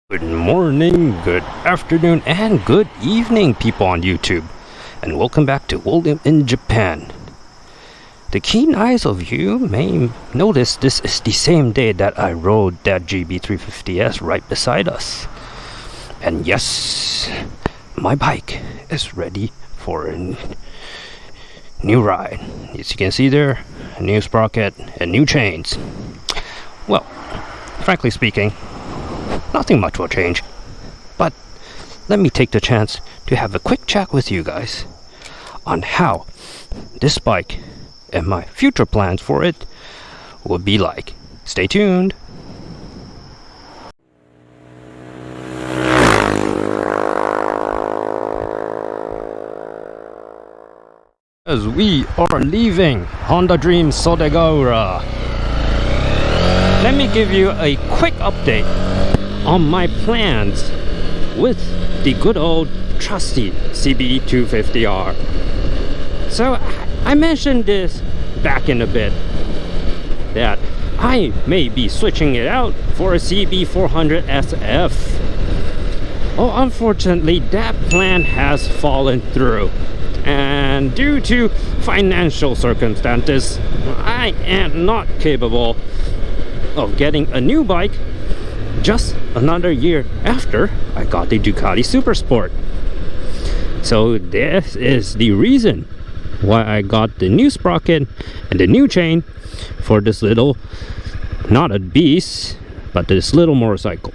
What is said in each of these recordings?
Good morning, good afternoon, and good evening, people on YouTube, and welcome back to William in Japan. The keen eyes of you may notice this is the same day that I rode that GB350S right beside us. And yes, my bike is ready for a new ride. As you can see there, a new sprocket and new chains. Well, frankly speaking, nothing much will change, but let me take the chance to have a quick chat with you guys on how this bike and my future plans for it will be like. Stay tuned. As we are leaving Honda Dream Sodegaura, let me give you a quick update on my plans with the good old trusty CB250R. So I mentioned this back in a bit that I may be switching it out for a CB400SF. Oh, unfortunately that plan has fallen through, and due to financial circumstances I am not capable of getting a new bike just another year after I got the Ducati Supersport. So this is the reason why I got the new sprocket and the new chain for this little, not a beast, but this little motorcycle.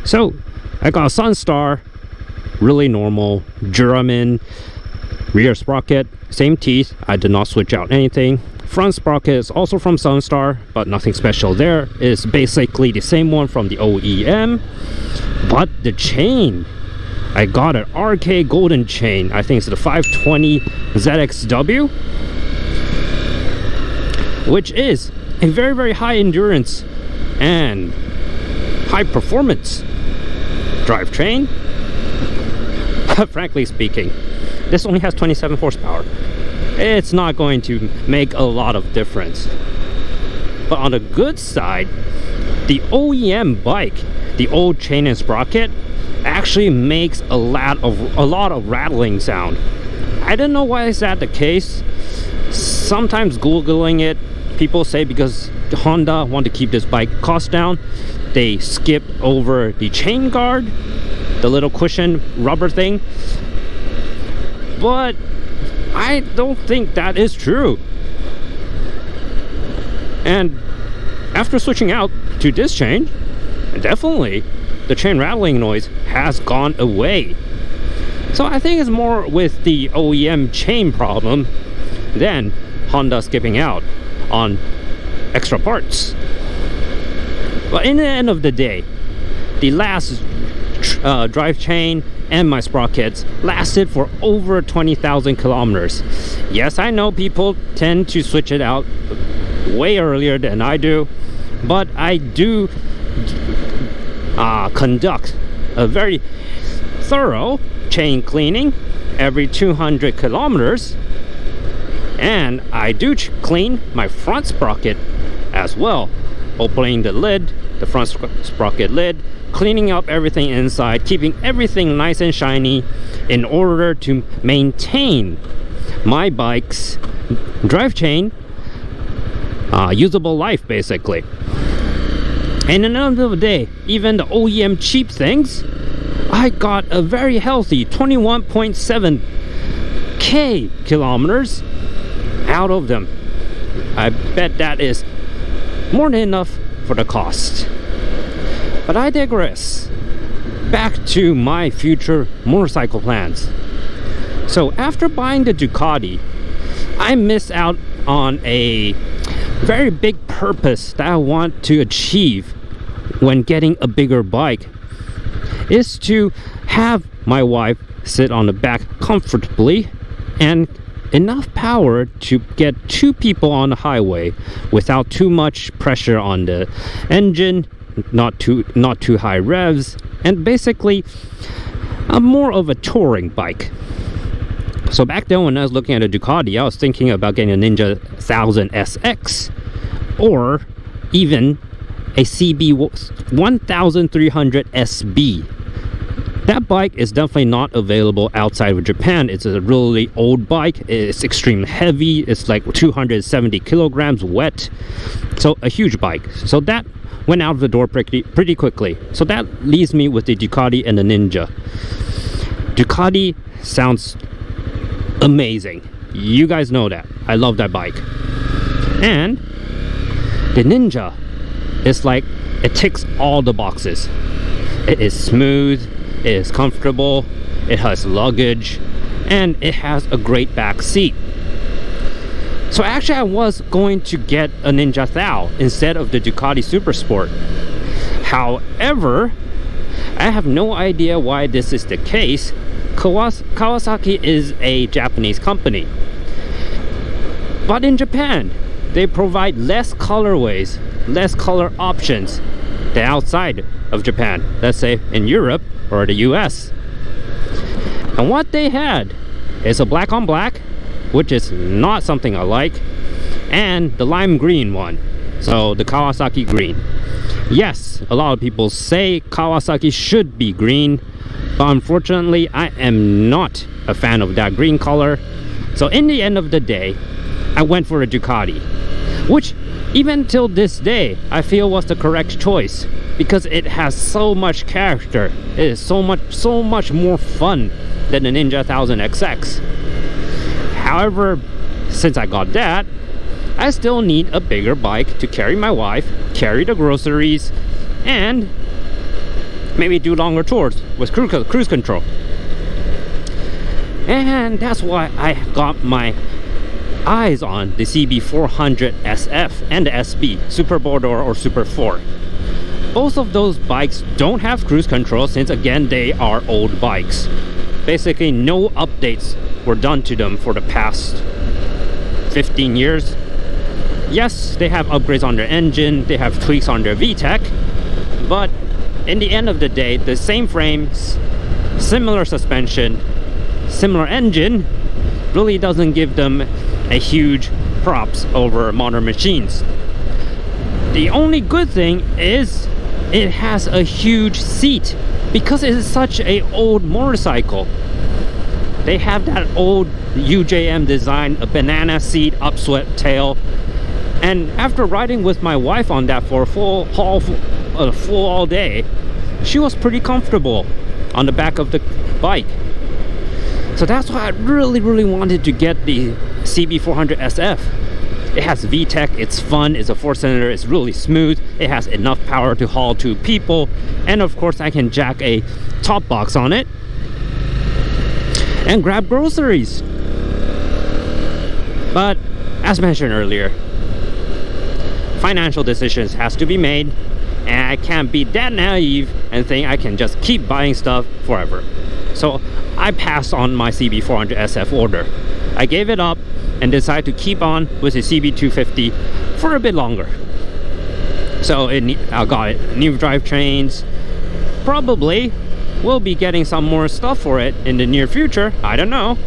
So I got a Sunstar, really normal Duramin rear sprocket, same teeth. I did not switch out anything. Front sprocket is also from Sunstar, but nothing special there. It's basically the same one from the OEM, but the chain, I got an RK golden chain. I think it's the 520 ZXW, which is a very high endurance and high performance drivetrain. But frankly speaking, this only has 27 horsepower. It's not going to make a lot of difference. But on the good side, the OEM bike, the old chain and sprocket, actually makes a lot of rattling sound. I don't know why is that the case. Sometimes Googling it, people say because Honda want to keep this bike cost down, they skipped over the chain guard, the little cushion rubber thing. But I don't think that is true. And after switching out to this chain, definitely the chain rattling noise has gone away. So I think it's more with the OEM chain problem than Honda skipping out on extra parts. But in the end of the day, the last drive chain and my sprockets lasted for over 20,000 kilometers. Yes, I know people tend to switch it out way earlier than I do, but I do conduct a very thorough chain cleaning every 200 kilometers, and I do clean my front sprocket as well, opening the lid, the front sprocket lid, cleaning up everything inside, keeping everything nice and shiny in order to maintain my bike's drive chain usable life, basically. And at the end of the day, even the OEM cheap things, I got a very healthy 21.7k kilometers out of them. I bet that is more than enough for the cost. But I digress. Back to my future motorcycle plans. So after buying the Ducati, I missed out on a very big purpose that I want to achieve when getting a bigger bike, is to have my wife sit on the back comfortably and enough power to get two people on the highway without too much pressure on the engine, not too high revs, and basically more of a touring bike. So back then when I was looking at a Ducati, I was thinking about getting a Ninja 1000 SX or even a CB 1300 SB. That bike is definitely not available outside of Japan. It's a really old bike. It's extremely heavy. It's like 270 kilograms wet. So a huge bike. So that went out of the door pretty quickly. So that leaves me with the Ducati and the Ninja. Ducati sounds amazing. You guys know that. I love that bike. And the Ninja is like, it ticks all the boxes. It is smooth. It is comfortable, it has luggage, and it has a great back seat. So actually I was going to get a Ninja Thou instead of the Ducati Supersport. However, I have no idea why this is the case. Kawasaki is a Japanese company. But in Japan, they provide less colorways, less color options than outside of Japan. Let's say in Europe or the US. And what they had is a black on black, which is not something I like, and the lime green one, so the Kawasaki green. Yes, a lot of people say Kawasaki should be green, but unfortunately I am not a fan of that green color. So in the end of the day, I went for a Ducati, which even till this day I feel was the correct choice, because it has so much character. It is so much more fun than the Ninja 1000 XX. However, since I got that, I still need a bigger bike to carry my wife, carry the groceries, and maybe do longer tours with cruise control. And that's why I got my eyes on the CB400 SF and the SB, Supersport or Super 4. Both of those bikes don't have cruise control, since again they are old bikes. Basically no updates were done to them for the past 15 years. Yes, they have upgrades on their engine, they have tweaks on their VTEC, but in the end of the day, the same frames, similar suspension, similar engine really doesn't give them a huge props over modern machines. The only good thing is it has a huge seat, because it is such a old motorcycle. They have that old UJM design, a banana seat, upswept tail. And after riding with my wife on that for a full all day, she was pretty comfortable on the back of the bike. So that's why I really wanted to get the CB400 SF. It has VTEC, it's fun, it's a 4-cylinder, it's really smooth, it has enough power to haul 2 people, and of course I can jack a top box on it and grab groceries. But as mentioned earlier, financial decisions has to be made, and I can't be that naive and think I can just keep buying stuff forever. So I passed on my CB400 SF order. I gave it up and decided to keep on with the CB250 for a bit longer. So I got it, new drivetrains. Probably will be getting some more stuff for it in the near future, I don't know.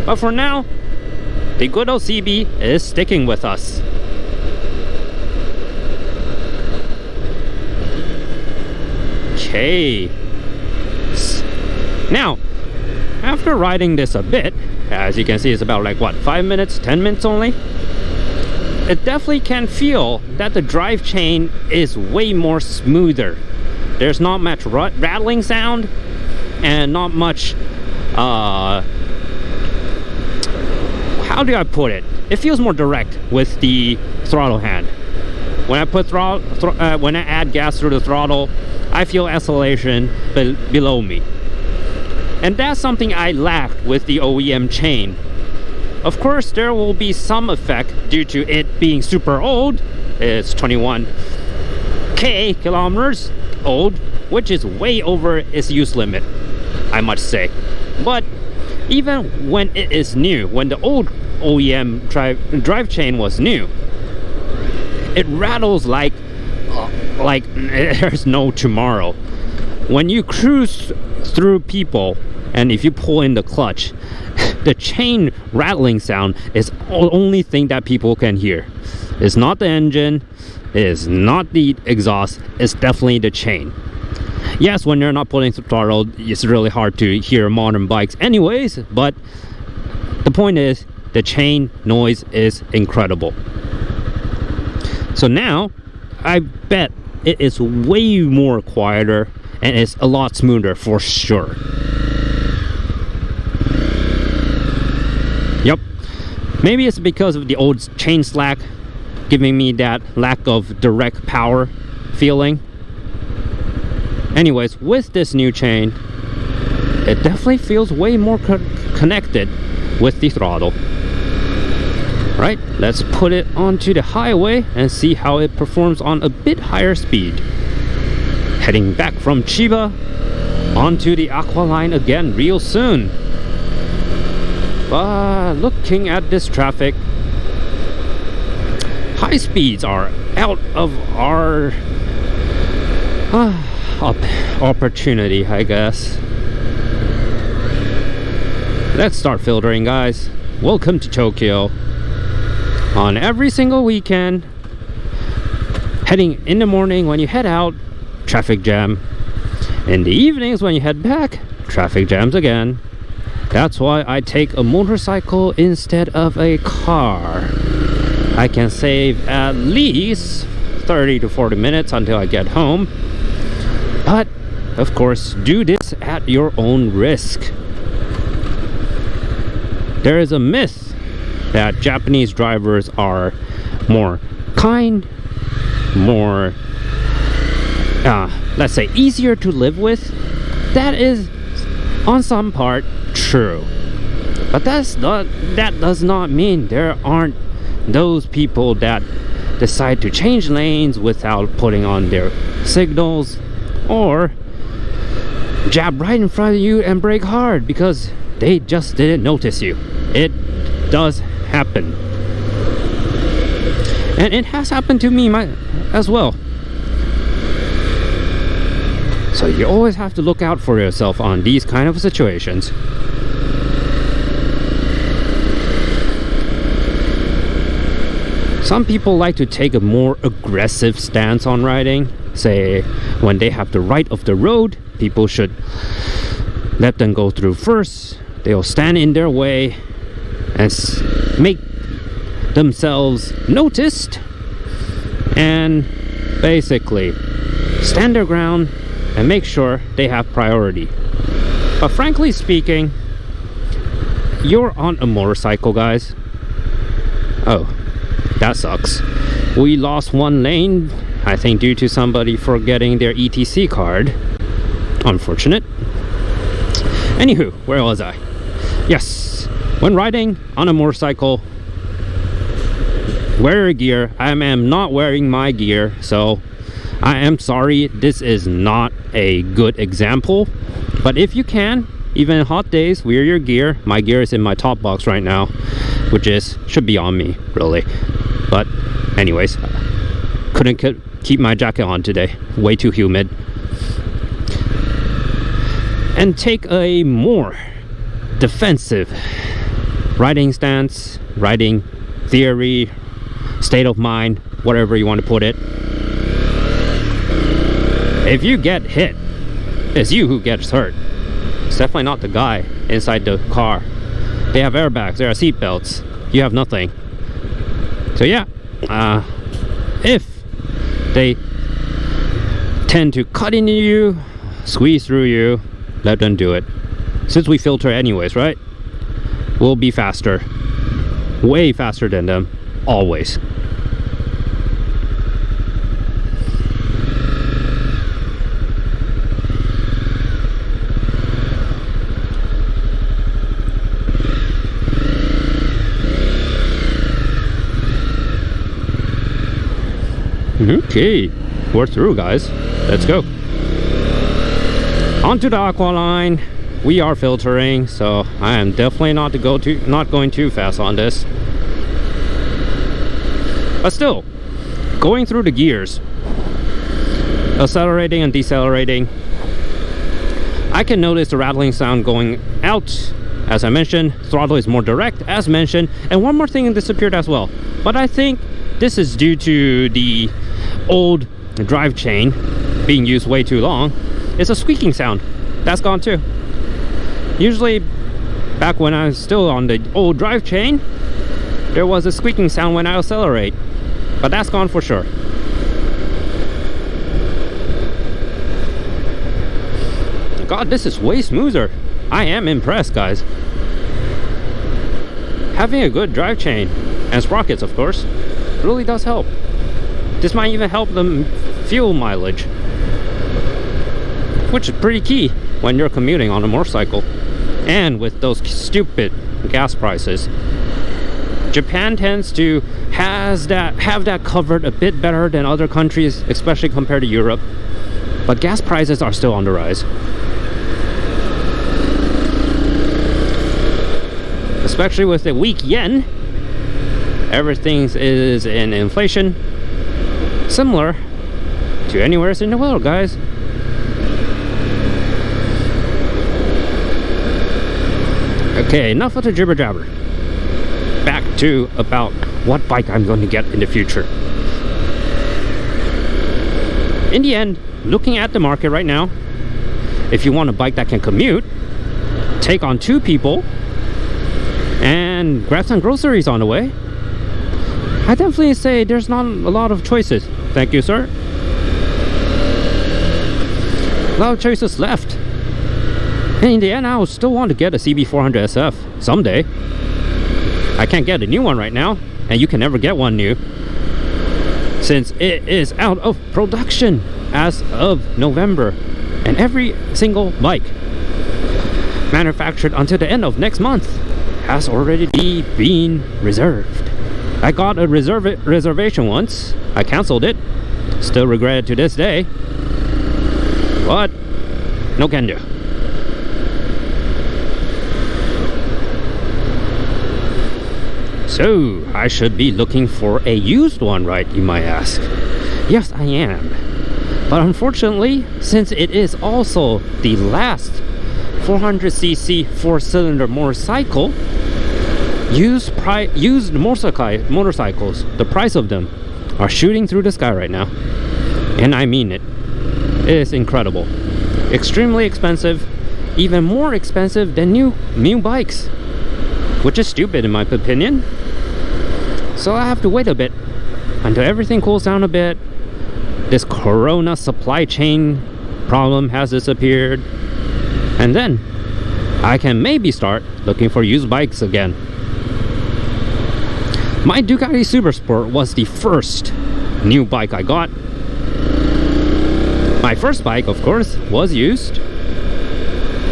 But for now, the good old CB is sticking with us. Okay. Now, after riding this a bit, as you can see, it's about like what, 5 minutes, 10 minutes only? It definitely can feel that the drive chain is way more smoother. There's not much rattling sound, and not much, how do I put it? It feels more direct with the throttle hand. When I put when I add gas through the throttle, I feel acceleration below me. And that's something I lacked with the OEM chain. Of course, there will be some effect due to it being super old. It's 21k kilometers old, which is way over its use limit, I must say. But even when it is new, when the old OEM drive chain was new, it rattles like there's no tomorrow. When you cruise through people, and if you pull in the clutch, the chain rattling sound is the only thing that people can hear. It's not the engine, It is not the exhaust, it's definitely the chain. Yes, when you're not pulling the throttle, it's really hard to hear modern bikes anyways, but the point is, the chain noise is incredible. So now, I bet it is way more quieter and it's a lot smoother for sure. Yep, maybe it's because of the old chain slack giving me that lack of direct power feeling. Anyways, with this new chain, it definitely feels way more connected with the throttle. Right, let's put it onto the highway and see how it performs on a bit higher speed. Heading back from Chiba onto the Aqua line again real soon. But looking at this traffic, high speeds are out of our opportunity, I guess. Let's start filtering, guys. Welcome to Tokyo. On every single weekend, heading in the morning when you head out, traffic jam. In the evenings when you head back, traffic jams again. That's why I take a motorcycle instead of a car. I can save at least 30 to 40 minutes until I get home. But, of course, do this at your own risk. There is a myth that Japanese drivers are more kind, more, let's say, easier to live with. That is, on some part, true. But that does not mean there aren't those people that decide to change lanes without putting on their signals, or jab right in front of you and brake hard because they just didn't notice you. It does happen, and it has happened to me as well. So you always have to look out for yourself on these kind of situations. Some people like to take a more aggressive stance on riding. Say when they have the right of the road, people should let them go through first. They'll stand in their way and make themselves noticed and basically stand their ground and make sure they have priority. But frankly speaking, you're on a motorcycle, guys. Oh, that sucks. We lost one lane, I think due to somebody forgetting their ETC card. Unfortunate. Anywho, where was I? Yes, when riding on a motorcycle, wear your gear. I am not wearing my gear, so I am sorry, this is not a good example. But if you can, even hot days, wear your gear. My gear is in my top box right now, which should be on me, really. But anyways, couldn't keep my jacket on today. Way too humid. And take a more defensive riding stance, riding theory, state of mind, whatever you want to put it. If you get hit, it's you who gets hurt. It's definitely not the guy inside the car. They have airbags, there are seat belts. You have nothing. So yeah, if they tend to cut into you, squeeze through you, let them do it. Since we filter anyways, right? We'll be faster. Way faster than them. Always. Okay, we're through, guys. Let's go. Onto the Aqua line. We are filtering, so I am definitely not going too fast on this. But still, going through the gears, accelerating and decelerating, I can notice the rattling sound going out. As I mentioned, throttle is more direct, as mentioned, and one more thing disappeared as well. But I think this is due to the old drive chain being used way too long is a squeaking sound. That's gone too. Usually back when I was still on the old drive chain, there was a squeaking sound when I accelerate, but that's gone for sure. God, this is way smoother. I am impressed, guys. Having a good drive chain and sprockets, of course, really does help. This might even help the fuel mileage, which is pretty key when you're commuting on a motorcycle. And with those stupid gas prices, Japan tends to have that covered a bit better than other countries, especially compared to Europe. But gas prices are still on the rise. Especially with the weak yen, everything is in inflation, similar to anywhere else in the world, guys. Okay, enough of the jibber jabber. Back to about what bike I'm going to get in the future. In the end, looking at the market right now, if you want a bike that can commute, take on 2 people, and grab some groceries on the way, I definitely say there's not a lot of choices. Thank you, sir. A lot of choices left. And in the end, I will still want to get a CB400 SF someday. I can't get a new one right now, and you can never get one new since it is out of production as of November. And every single bike manufactured until the end of next month has already been reserved. I got a reservation once. I canceled it. Still regret it to this day. But no can do. So I should be looking for a used one, right, you might ask? Yes, I am. But unfortunately, since it is also the last 400cc 4-cylinder motorcycle, used motorcycles, the price of them are shooting through the sky right now. And I mean it. It is incredible. Extremely expensive, even more expensive than new bikes, which is stupid in my opinion. So I have to wait a bit until everything cools down a bit. This corona supply chain problem has disappeared, and then I can maybe start looking for used bikes again. My Ducati Supersport was the first new bike I got. My first bike, of course, was used.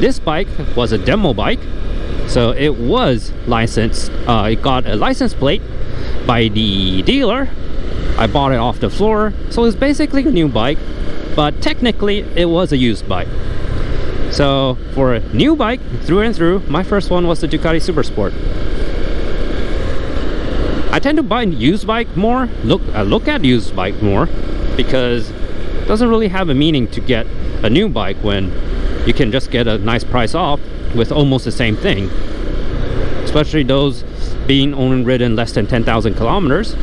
This bike was a demo bike, so it was licensed. It got a license plate by the dealer. I bought it off the floor, so it's basically a new bike, but technically it was a used bike. So for a new bike through and through, my first one was the Ducati Supersport. I tend to buy used bike more, look at used bike more, because it doesn't really have a meaning to get a new bike when you can just get a nice price off with almost the same thing. Especially those being only ridden less than 10,000 kilometers.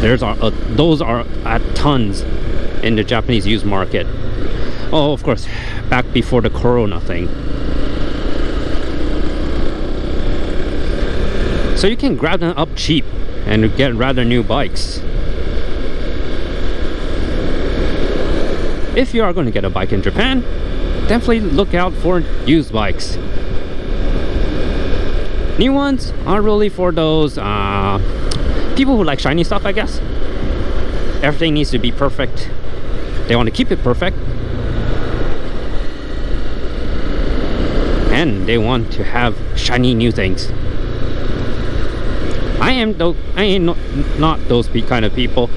Those are at tons in the Japanese used market. Oh, of course, back before the corona thing. So you can grab them up cheap and get rather new bikes. If you are going to get a bike in Japan, definitely look out for used bikes. New ones are really for those people who like shiny stuff, I guess. Everything needs to be perfect. They want to keep it perfect. And they want to have shiny new things. I ain't not those kind of people.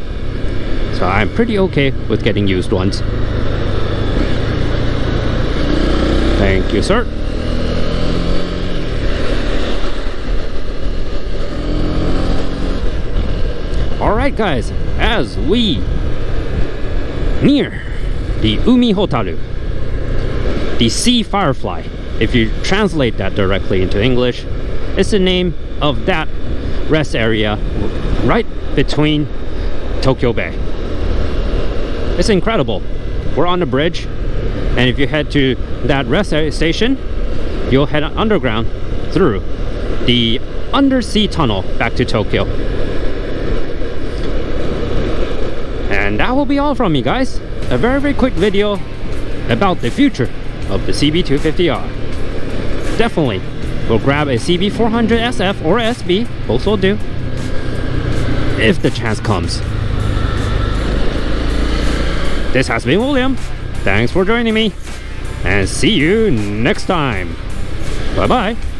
So I'm pretty okay with getting used ones. Thank you, sir. Alright guys, as we near the Umi Hotaru, the Sea Firefly, if you translate that directly into English, it's the name of that rest area right between Tokyo Bay. It's incredible. We're on the bridge, and if you head to that rest station, you'll head underground through the undersea tunnel back to Tokyo. And that will be all from me, guys. A very quick video about the future of the CB250R. Definitely we'll grab a CB400 SF or SB, both will do, if the chance comes. This has been William. Thanks for joining me, and see you next time. Bye bye.